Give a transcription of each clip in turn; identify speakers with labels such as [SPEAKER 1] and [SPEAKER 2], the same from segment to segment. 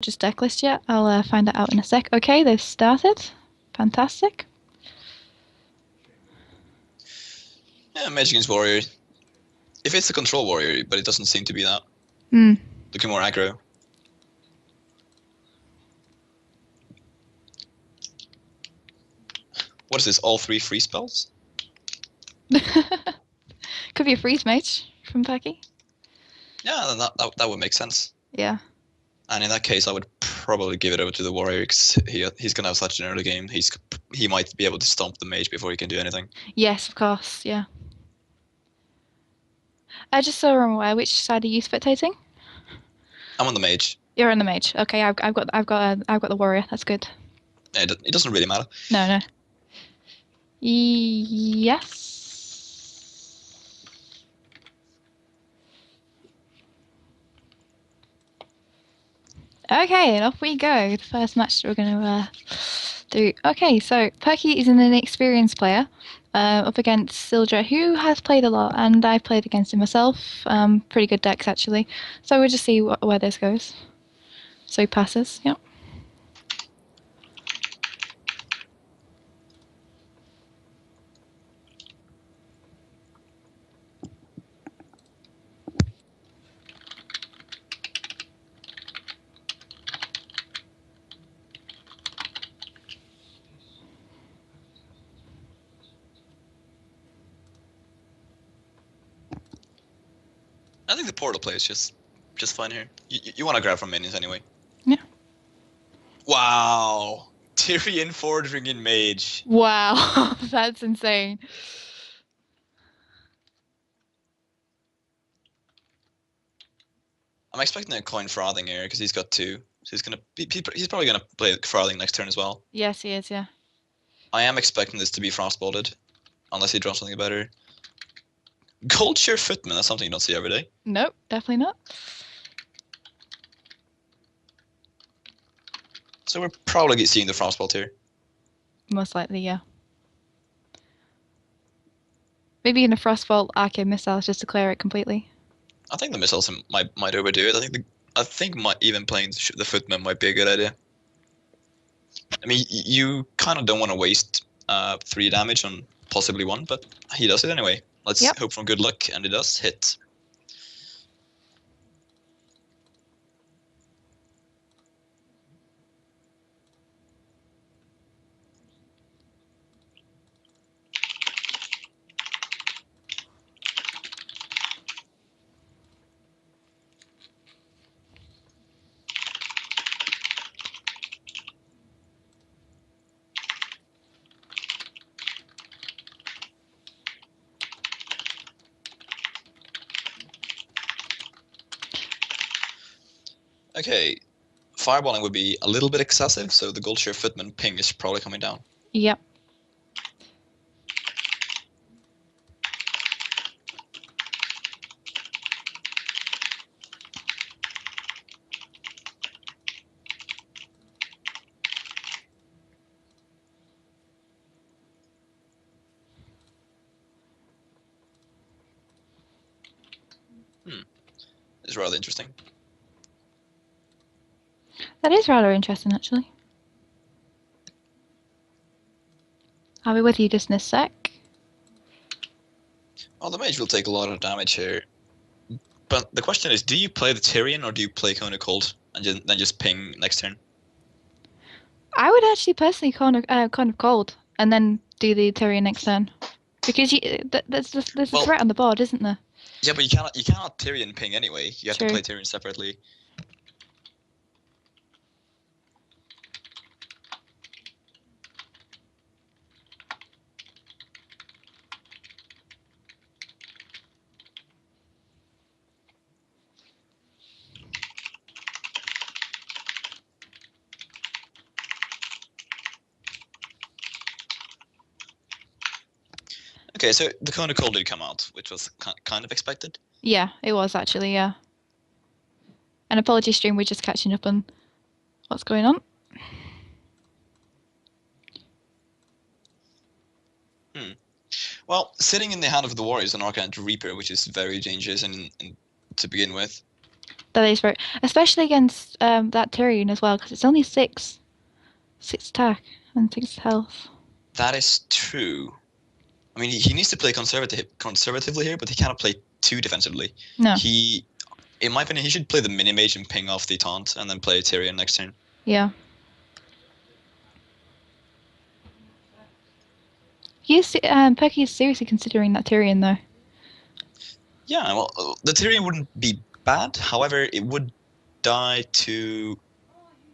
[SPEAKER 1] Just deck list yet. I'll find that out in a sec. Okay, they've started. Fantastic.
[SPEAKER 2] Yeah, Mage against Warrior. If it's a control warrior, but it doesn't seem to be that.
[SPEAKER 1] Hmm.
[SPEAKER 2] Looking more aggro. What is this? All 3 free spells?
[SPEAKER 1] Could be a freeze mage from Perky.
[SPEAKER 2] Yeah, then that would make sense.
[SPEAKER 1] Yeah.
[SPEAKER 2] And in that case, I would probably give it over to the warrior because he's gonna have such an early game. He might be able to stomp the mage before he can do anything.
[SPEAKER 1] Yes, of course. Yeah. I just so I'm aware. Which side are you spectating?
[SPEAKER 2] I'm on the mage.
[SPEAKER 1] You're on the mage. Okay, I've got the warrior. That's good.
[SPEAKER 2] Yeah, it doesn't really matter.
[SPEAKER 1] No. Yes. Okay, and off we go. The first match we're going to do. Okay, so Perky is an inexperienced player up against Syldra, who has played a lot, and I've played against him myself. Pretty good decks, actually. So we'll just see where this goes. So he passes, yep.
[SPEAKER 2] I think the portal play is just fine here. You want to grab from minions anyway.
[SPEAKER 1] Yeah.
[SPEAKER 2] Wow. Tyrion Fordring in mage.
[SPEAKER 1] Wow, that's insane.
[SPEAKER 2] I'm expecting a coin frothing here because he's got 2. So he's probably gonna play frothing next turn as well.
[SPEAKER 1] Yes, he is, yeah.
[SPEAKER 2] I am expecting this to be frostbolted, unless he draws something better. Goldshire Footman, that's something you don't see every day.
[SPEAKER 1] Nope, definitely not.
[SPEAKER 2] So we're probably seeing the frostbolt here.
[SPEAKER 1] Most likely, yeah. Maybe in a Frostbolt arcane missiles just to clear it completely.
[SPEAKER 2] I think the missiles might overdo it. I think even playing the Footman might be a good idea. I mean, you kind of don't want to waste 3 damage on possibly 1, but he does it anyway. Let's hope for good luck, and it does hit. Okay, fireballing would be a little bit excessive, so the Goldshire Footman ping is probably coming down.
[SPEAKER 1] Yep.
[SPEAKER 2] It's rather interesting.
[SPEAKER 1] That is rather interesting, actually. I'll be with you just in a sec.
[SPEAKER 2] Well, the mage will take a lot of damage here. But the question is, do you play the Tyrion or do you play Cone of Cold and then just ping next turn?
[SPEAKER 1] I would actually personally kind of cold and then do the Tyrion next turn. Because there's a threat on the board, isn't there?
[SPEAKER 2] Yeah, but you cannot Tyrion ping anyway. You have to play Tyrion separately. Okay, so the Cone of Cold did come out, which was kind of expected.
[SPEAKER 1] Yeah, it was actually, yeah. And apologies, stream, we're just catching up on what's going on.
[SPEAKER 2] Well, sitting in the hand of the Warriors an Arcanite Reaper, which is very dangerous to begin with.
[SPEAKER 1] That is very, especially against that Tyrion as well, because it's only six attack and 6 health.
[SPEAKER 2] That is true. I mean, he needs to play conservatively here, but he cannot play too defensively.
[SPEAKER 1] No.
[SPEAKER 2] He, in my opinion, he should play the mini mage and ping off the taunt, and then play Tyrion next turn.
[SPEAKER 1] Yeah. Perky is seriously considering that Tyrion though.
[SPEAKER 2] Yeah, well, the Tyrion wouldn't be bad. However, it would die to.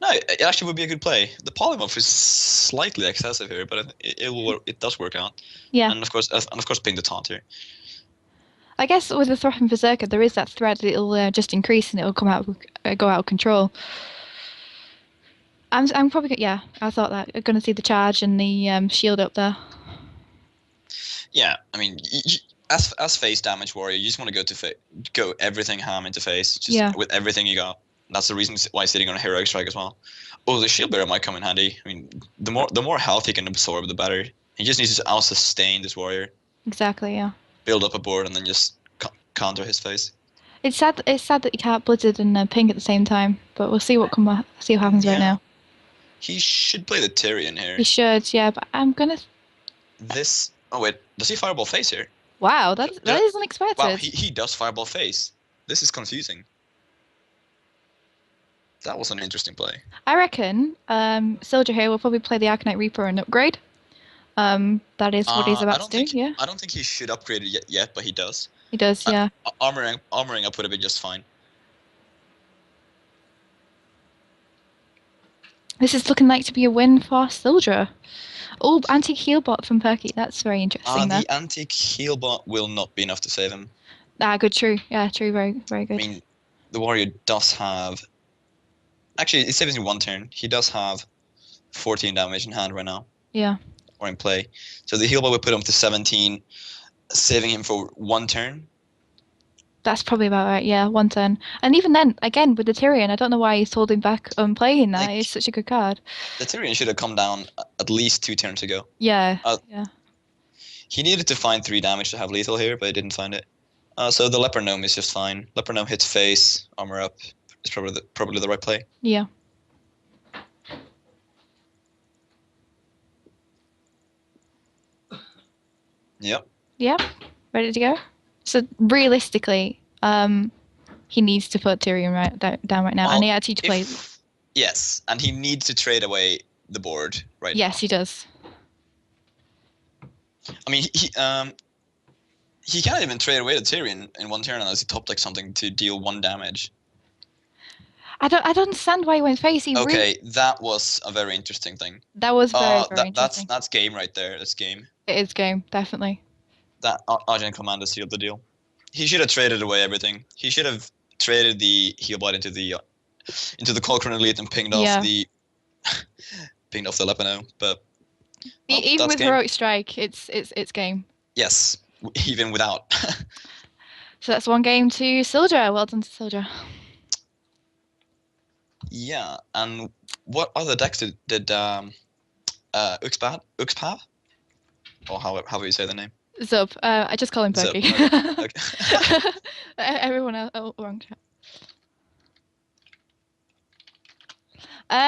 [SPEAKER 2] No, it actually would be a good play. The polymorph is slightly excessive here, but it does work out.
[SPEAKER 1] Yeah.
[SPEAKER 2] And of course, ping the taunt here.
[SPEAKER 1] I guess with the Threatened Berserker, there is that threat that it'll just increase and it'll go out of control. I'm probably yeah. I thought that I'm gonna see the charge and the shield up there.
[SPEAKER 2] Yeah, I mean, as face damage warrior, you just want to go everything ham into face, just with everything you got. That's the reason why sitting on a heroic strike as well. Oh, the shield bearer might come in handy. I mean, the more health he can absorb, the better. He just needs to out-sustain this warrior.
[SPEAKER 1] Exactly. Yeah.
[SPEAKER 2] Build up a board and then just counter his face.
[SPEAKER 1] It's sad. It's sad that you can't Blizzard and ping at the same time. But we'll see what happens right now.
[SPEAKER 2] He should play the Tyrion here.
[SPEAKER 1] He should. Yeah, but I'm gonna.
[SPEAKER 2] This. Oh wait, does he fireball face here?
[SPEAKER 1] Wow, that is unexpected.
[SPEAKER 2] Wow, he does fireball face. This is confusing. That was an interesting play.
[SPEAKER 1] I reckon Syldra here will probably play the Arcanite Reaper and upgrade. That is what he's about to do. Yeah.
[SPEAKER 2] I don't think he should upgrade it yet, but he does.
[SPEAKER 1] He does. Yeah.
[SPEAKER 2] Armoring up would have been just fine.
[SPEAKER 1] This is looking like to be a win for Syldra. Oh, antique heal bot from Perky. That's very interesting.
[SPEAKER 2] The antique heal bot will not be enough to save him.
[SPEAKER 1] Good. True. Yeah. True. Very, very good.
[SPEAKER 2] I mean, the warrior does have. Actually, it saves him 1 turn. He does have 14 damage in hand right now.
[SPEAKER 1] Yeah.
[SPEAKER 2] Or in play. So the heal bot would put him to 17, saving him for 1 turn.
[SPEAKER 1] That's probably about right. Yeah, 1 turn. And even then, again with the Tyrion, I don't know why he's holding back on playing that. It's such a good card. The
[SPEAKER 2] Tyrion should have come down at least 2 turns ago.
[SPEAKER 1] Yeah. Yeah.
[SPEAKER 2] He needed to find 3 damage to have lethal here, but he didn't find it. So the Leper Gnome is just fine. Leper Gnome hits face, armor up. It's probably the right play.
[SPEAKER 1] Yeah.
[SPEAKER 2] Yep.
[SPEAKER 1] Yep. Ready to go? So realistically, he needs to put Tyrion down right now, and he actually play.
[SPEAKER 2] Yes, and he needs to trade away the board right now.
[SPEAKER 1] Yes, he does.
[SPEAKER 2] I mean, he can't even trade away the Tyrion in 1 turn unless he top decks something to deal 1 damage.
[SPEAKER 1] I don't understand why he went face.
[SPEAKER 2] That was a very interesting thing.
[SPEAKER 1] That was very interesting.
[SPEAKER 2] That's game right there. That's game.
[SPEAKER 1] It is game, definitely.
[SPEAKER 2] That Argent Commander sealed the deal. He should have traded away everything. He should have traded the heal bot into the Colchron Elite and pinged off the Leper Gnome. But
[SPEAKER 1] even with heroic strike, it's game.
[SPEAKER 2] Yes, even without.
[SPEAKER 1] So that's 1 game to Syldra. Well done to Syldra.
[SPEAKER 2] Yeah, and what other decks did Uxpav? Or however you say the name?
[SPEAKER 1] Zub. I just call him Perky.
[SPEAKER 2] Okay.
[SPEAKER 1] Everyone else. Oh, wrong chat.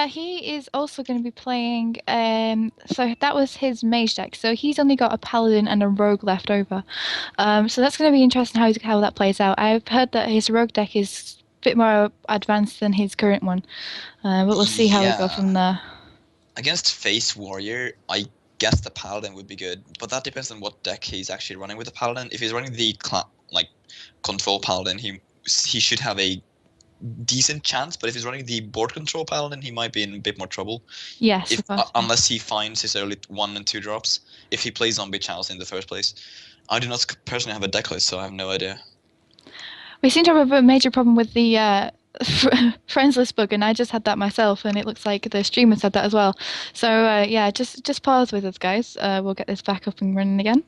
[SPEAKER 1] He is also going to be playing. So that was his mage deck. So he's only got a paladin and a rogue left over. So that's going to be interesting how that plays out. I've heard that his rogue deck is a bit more advanced than his current one, but we'll see how we go from there.
[SPEAKER 2] Against face warrior, I guess the paladin would be good, but that depends on what deck he's actually running with the paladin. If he's running the control paladin, he should have a decent chance, but if he's running the board control paladin, he might be in a bit more trouble.
[SPEAKER 1] Yes,
[SPEAKER 2] unless he finds his early 1 and 2 drops. If he plays zombie channels in the first place, I do not personally have a deck list, so I have no idea.
[SPEAKER 1] We seem to have a major problem with the friends list bug, and I just had that myself, and it looks like the streamers had that as well. So yeah, just pause with us, guys. We'll get this back up and running again.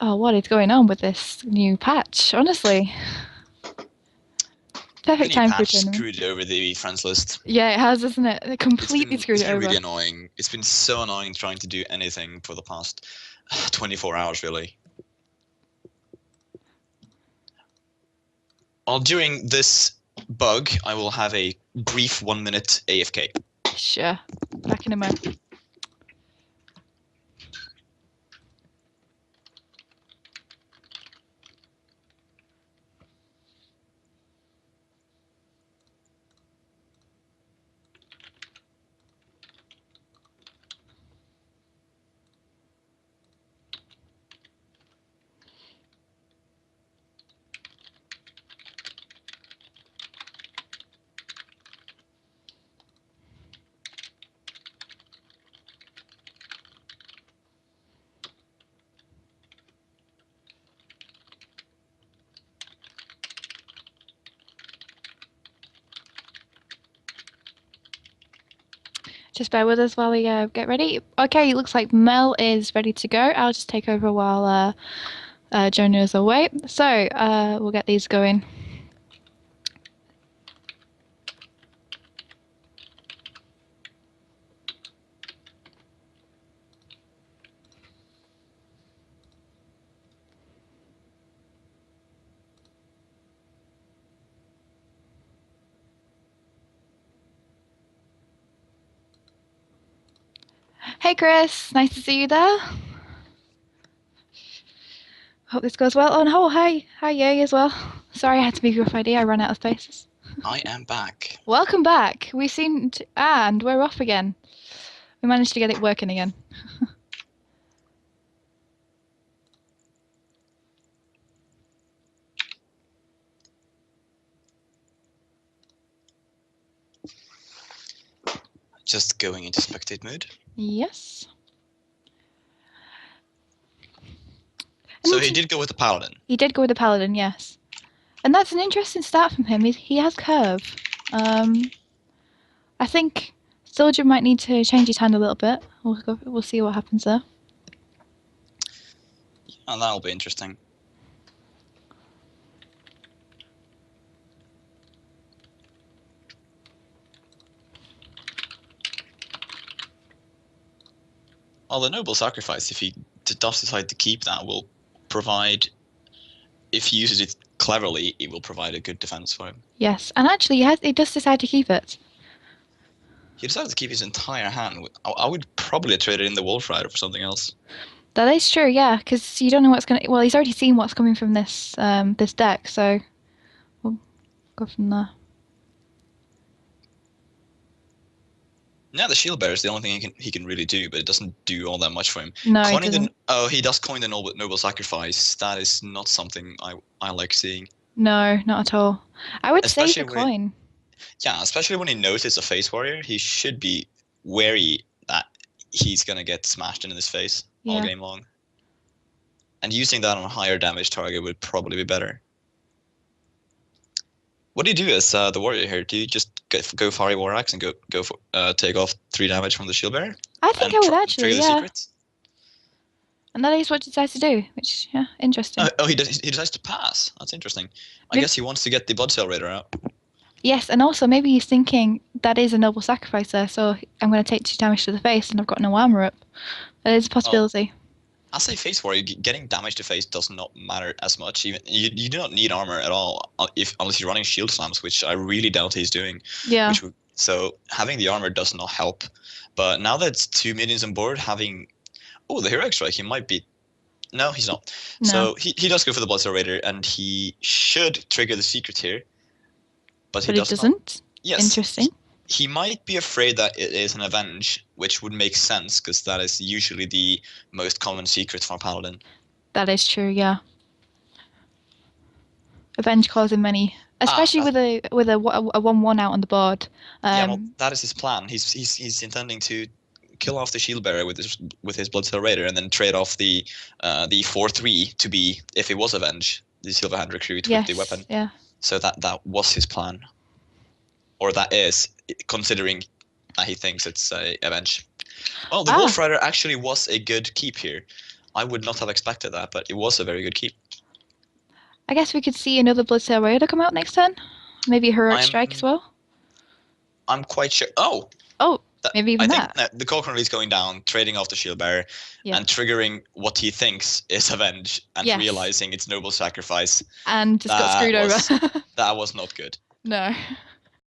[SPEAKER 1] Oh, what is going on with this new patch? Honestly, perfect time for tournament.
[SPEAKER 2] Screwed over the friends list.
[SPEAKER 1] Yeah, it has, isn't it? It completely screwed it over.
[SPEAKER 2] It's been really annoying. It's been so annoying trying to do anything for the past 24 hours, really. Well, during this bug, I will have a brief 1 minute AFK.
[SPEAKER 1] Sure. Back in a moment. Just bear with us while we get ready. Okay, it looks like Mel is ready to go. I'll just take over while Jonah is away. So we'll get these going. Hey Chris, nice to see you there. Hope this goes well. Oh, hi Yay as well. Sorry I had to move your ID, I ran out of spaces.
[SPEAKER 2] I am back.
[SPEAKER 1] Welcome back. We seem to, and we're off again. We managed to get it working again.
[SPEAKER 2] Just going into spectate mode.
[SPEAKER 1] Yes.
[SPEAKER 2] So he did go with the paladin.
[SPEAKER 1] He did go with the paladin, yes. And that's an interesting start from him. He has curve. I think Syldra might need to change his hand a little bit. We'll see what happens there.
[SPEAKER 2] Yeah, that'll be interesting. Well, the noble sacrifice, if he does decide to keep that, will provide, if he uses it cleverly, it will provide a good defense for him.
[SPEAKER 1] Yes, and actually he does decide to keep it.
[SPEAKER 2] He decided to keep his entire hand. I would probably trade it in the Wolf Rider for something else.
[SPEAKER 1] That is true, yeah, because you don't know what's going to... Well, he's already seen what's coming from this this deck, so we'll go from there.
[SPEAKER 2] Yeah, the Shield Bearer is the only thing he can really do, but it doesn't do all that much for him.
[SPEAKER 1] No, it doesn't.
[SPEAKER 2] He does coin the noble sacrifice. That is not something I like seeing.
[SPEAKER 1] No, not at all. I would save the coin.
[SPEAKER 2] Yeah, especially when he knows it's a face warrior, he should be wary that he's gonna get smashed in his face all game long. And using that on a higher damage target would probably be better. What do you do as the warrior here? Do you just go Fiery War Axe and go for take off 3 damage from the Shield Bearer?
[SPEAKER 1] I think I would actually, yeah. And that is what he decides to do, which, yeah, interesting.
[SPEAKER 2] He decides to pass. That's interesting. I guess he wants to get the Bloodsail Raider out.
[SPEAKER 1] Yes, and also maybe he's thinking that is a noble sacrifice there, so I'm going to take 2 damage to the face and I've got no armor up. That is a possibility.
[SPEAKER 2] As a face warrior, getting damage to face does not matter as much. Even you do not need armor at all, unless you're running shield slams, which I really doubt he's doing.
[SPEAKER 1] Yeah.
[SPEAKER 2] So having the armor does not help. But now that it's 2 minions on board, having the Heroic Strike, he might be. No, he's not. No. So he does go for the Bloodsail Raider, and he should trigger the secret here. But he doesn't.
[SPEAKER 1] Not. Yes. Interesting.
[SPEAKER 2] He might be afraid that it is an Avenge, which would make sense, because that is usually the most common secret for Paladin.
[SPEAKER 1] That is true, yeah. Avenge causing many, especially with a 1/1 out on the board.
[SPEAKER 2] Yeah, well, that is his plan. He's intending to kill off the Shield Bearer with his Bloodsail Raider, and then trade off the 4/3 to be, if it was Avenge, the Silverhand recruit with the weapon.
[SPEAKER 1] Yeah.
[SPEAKER 2] So that was his plan. Or that is, considering that he thinks it's a Avenge. Well, the Wolf Rider actually was a good keep here. I would not have expected that, but it was a very good keep.
[SPEAKER 1] I guess we could see another Bloodsail Raider come out next turn. Maybe a Heroic Strike as well.
[SPEAKER 2] I'm quite sure. Oh,
[SPEAKER 1] Maybe even
[SPEAKER 2] I think
[SPEAKER 1] that.
[SPEAKER 2] the Cochrane Release going down, trading off the Shield Bearer,
[SPEAKER 1] Yeah.
[SPEAKER 2] and triggering what he thinks is Avenge, and
[SPEAKER 1] Yes.
[SPEAKER 2] realizing it's Noble Sacrifice.
[SPEAKER 1] And just got
[SPEAKER 2] That
[SPEAKER 1] screwed over.
[SPEAKER 2] was that was not good.
[SPEAKER 1] No.